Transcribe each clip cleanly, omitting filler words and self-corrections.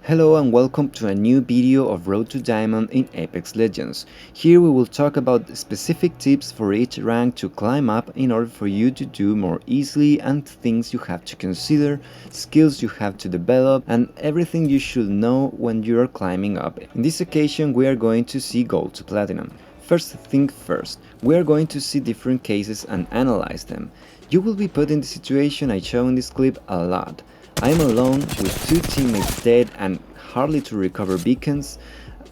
Hello and welcome to a new video of Road to Diamond in Apex Legends. Here we will talk about specific tips for each rank to climb up in order for you to do more easily and things you have to consider, skills you have to develop and everything you should know when you are climbing up. In this occasion we are going to see Gold to Platinum. First thing first, we are going to see different cases and analyze them. You will be put in the situation I show in this clip a lot. I am alone with two teammates dead and hardly to recover beacons,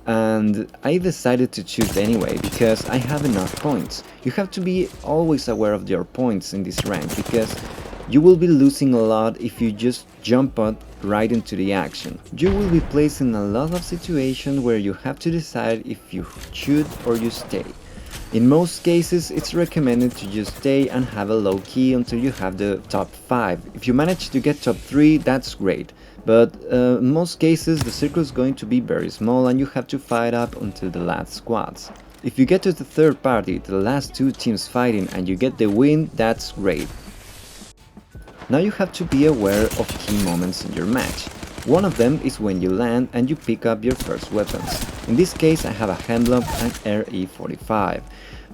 and I decided to choose anyway because I have enough points. You have to be always aware of your points in this rank because you will be losing a lot if you just jump out right into the action. You will be placed in a lot of situations where you have to decide if you shoot or you stay. In most cases, it's recommended to just stay and have a low key until you have the top 5. If you manage to get top 3, that's great. But in most cases, the circle is going to be very small and you have to fight up until the last squads. If you get to the third party, the last two teams fighting and you get the win, that's great. Now you have to be aware of key moments in your match. One of them is when you land and you pick up your first weapons. In this case I have a Hemlock and RE45,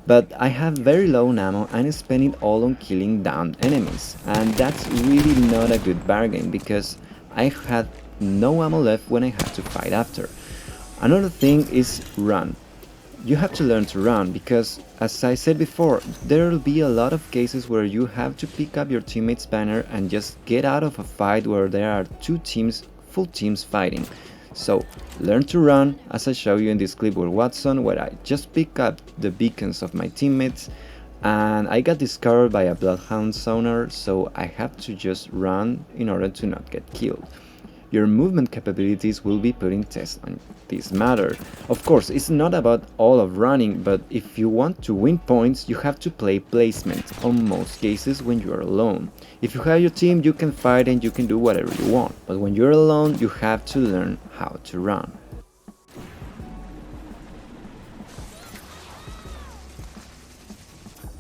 but I have very low ammo and spend it all on killing downed enemies, and that's really not a good bargain because I had no ammo left when I had to fight after. Another thing is run. You have to learn to run because, as I said before, there will be a lot of cases where you have to pick up your teammate's banner and just get out of a fight where there are two teams, full teams fighting. So learn to run, as I show you in this clip with Wattson, where I just pick up the beacons of my teammates and I got discovered by a Bloodhound sonar, so I have to just run in order to not get killed. Your movement capabilities will be put in test on this matter. Of course, it's not about all of running, but if you want to win points, you have to play placement on most cases when you are alone. If you have your team, you can fight and you can do whatever you want, but when you're alone, you have to learn how to run.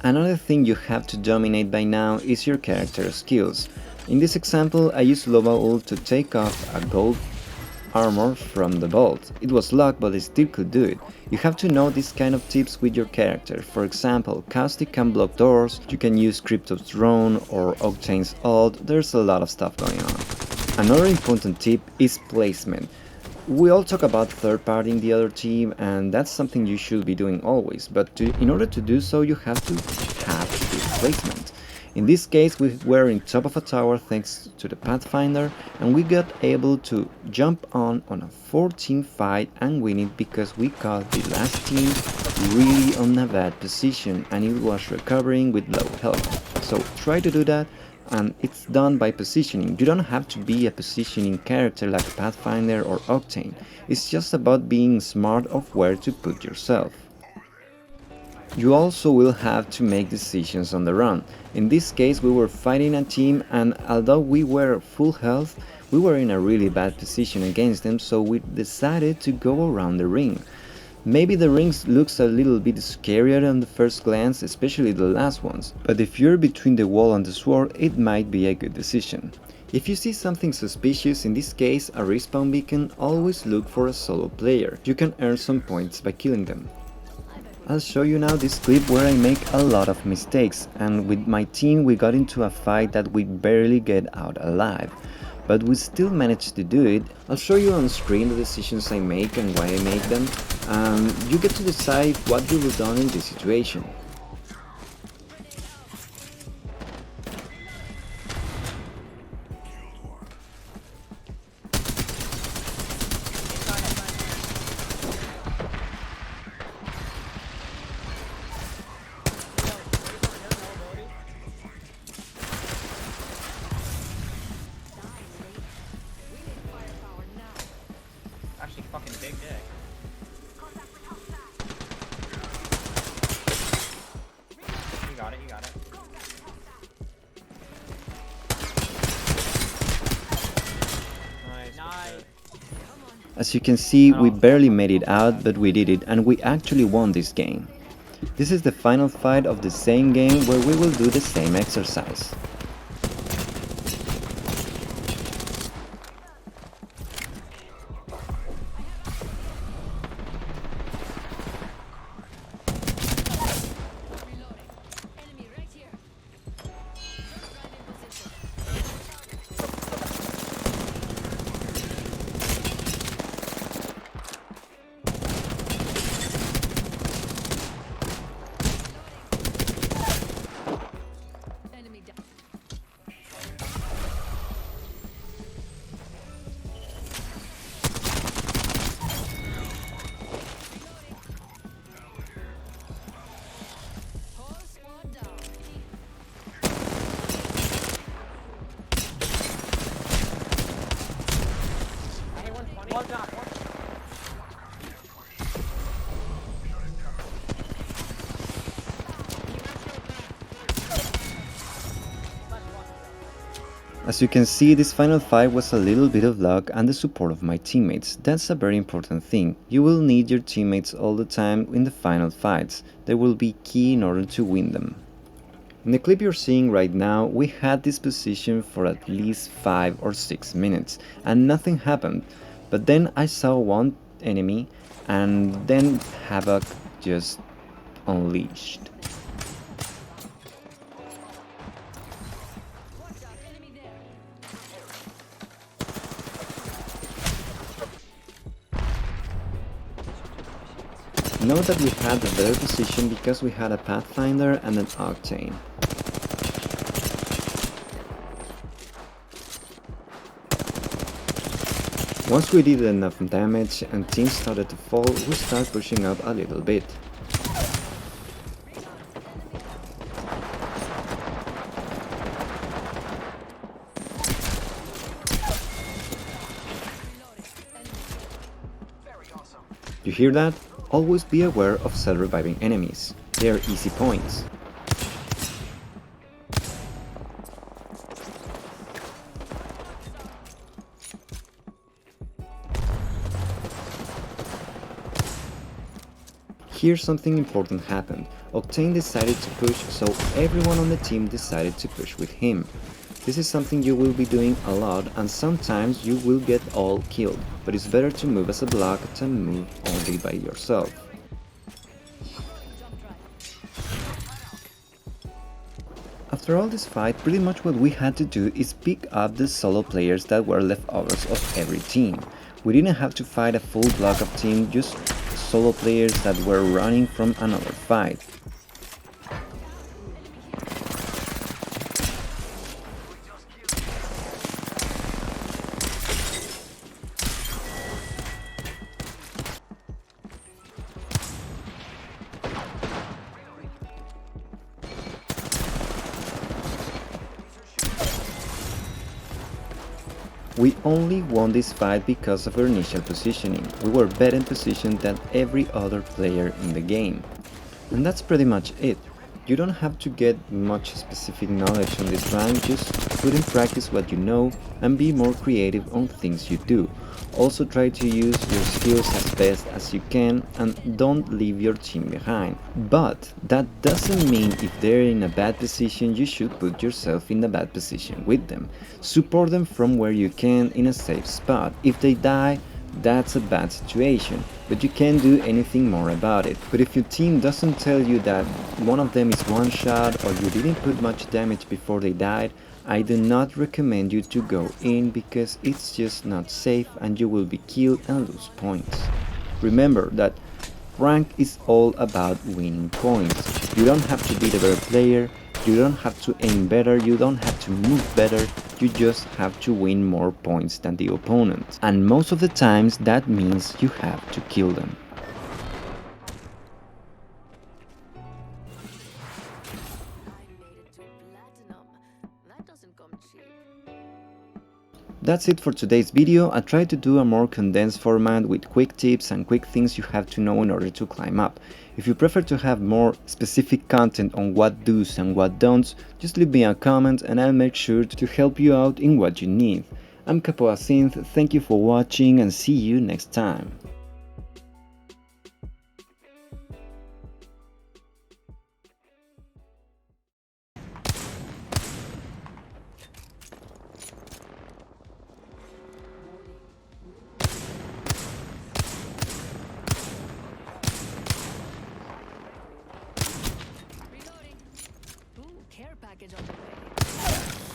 Another thing you have to dominate by now is your character skills. In this example, I used Loba ult to take off a gold armor from the vault. It was luck, but I still could do it. You have to know these kind of tips with your character. For example, Caustic can block doors, you can use Crypto's drone or Octane's ult, there's a lot of stuff going on. Another important tip is placement. We all talk about third partying the other team, and that's something you should be doing always, but in order to do so you have to have good placement. In this case we were in top of a tower thanks to the Pathfinder, and we got able to jump on a 4-team fight and win it because we caught the last team really on a bad position and it was recovering with low health. So try to do that, and it's done by positioning. You don't have to be a positioning character like Pathfinder or Octane, it's just about being smart of where to put yourself. You also will have to make decisions on the run. In this case we were fighting a team, and although we were full health, we were in a really bad position against them, so we decided to go around the ring. Maybe the rings looks a little bit scarier on the first glance, especially the last ones, but if you're between the wall and the sword, it might be a good decision. If you see something suspicious, in this case a respawn beacon, always look for a solo player. You can earn some points by killing them. I'll show you now this clip where I make a lot of mistakes, and with my team we got into a fight that we barely get out alive. But we still managed to do it. I'll show you on screen the decisions I make and why I make them, and you get to decide what you would have done in this situation. Actually, fucking big dick. You got it, you got it. Nice. As you can see, we barely made it out, but we did it, and we actually won this game. This is the final fight of the same game where we will do the same exercise. One shot. As you can see, this final fight was a little bit of luck and the support of my teammates. That's a very important thing. You will need your teammates all the time in the final fights. They will be key in order to win them. In the clip you're seeing right now, we had this position for at least 5 or 6 minutes and nothing happened. But then I saw one enemy and then Havoc just unleashed. Note that we had a better position because we had a Pathfinder and an Octane. Once we did enough damage and teams started to fall, we started pushing up a little bit. You hear that? Always be aware of self-reviving enemies. They are easy points. Here something important happened. Octane decided to push, so everyone on the team decided to push with him. This is something you will be doing a lot and sometimes you will get all killed, but it's better to move as a block than move only by yourself. After all this fight, pretty much what we had to do is pick up the solo players that were leftovers of every team. We didn't have to fight a full block of team, just solo players that were running from another fight. We only won this fight because of our initial positioning. We were better positioned than every other player in the game. And that's pretty much it. You don't have to get much specific knowledge on this rank, just put in practice what you know and be more creative on things you do. Also try to use your skills as best as you can and don't leave your team behind. But that doesn't mean if they're in a bad position you should put yourself in a bad position with them. Support them from where you can in a safe spot. If they die, that's a bad situation, but you can't do anything more about it. But if your team doesn't tell you that one of them is one shot or you didn't put much damage before they died, I do not recommend you to go in because it's just not safe and you will be killed and lose points. Remember that rank is all about winning points. You don't have to be the better player, you don't have to aim better, you don't have to move better, you just have to win more points than the opponent. And most of the times that means you have to kill them. That's it for today's video. I tried to do a more condensed format with quick tips and quick things you have to know in order to climb up. If you prefer to have more specific content on what do's and what don'ts, just leave me a comment and I'll make sure to help you out in what you need. I'm Capoa Synth, thank you for watching and see you next time. Care package on the way.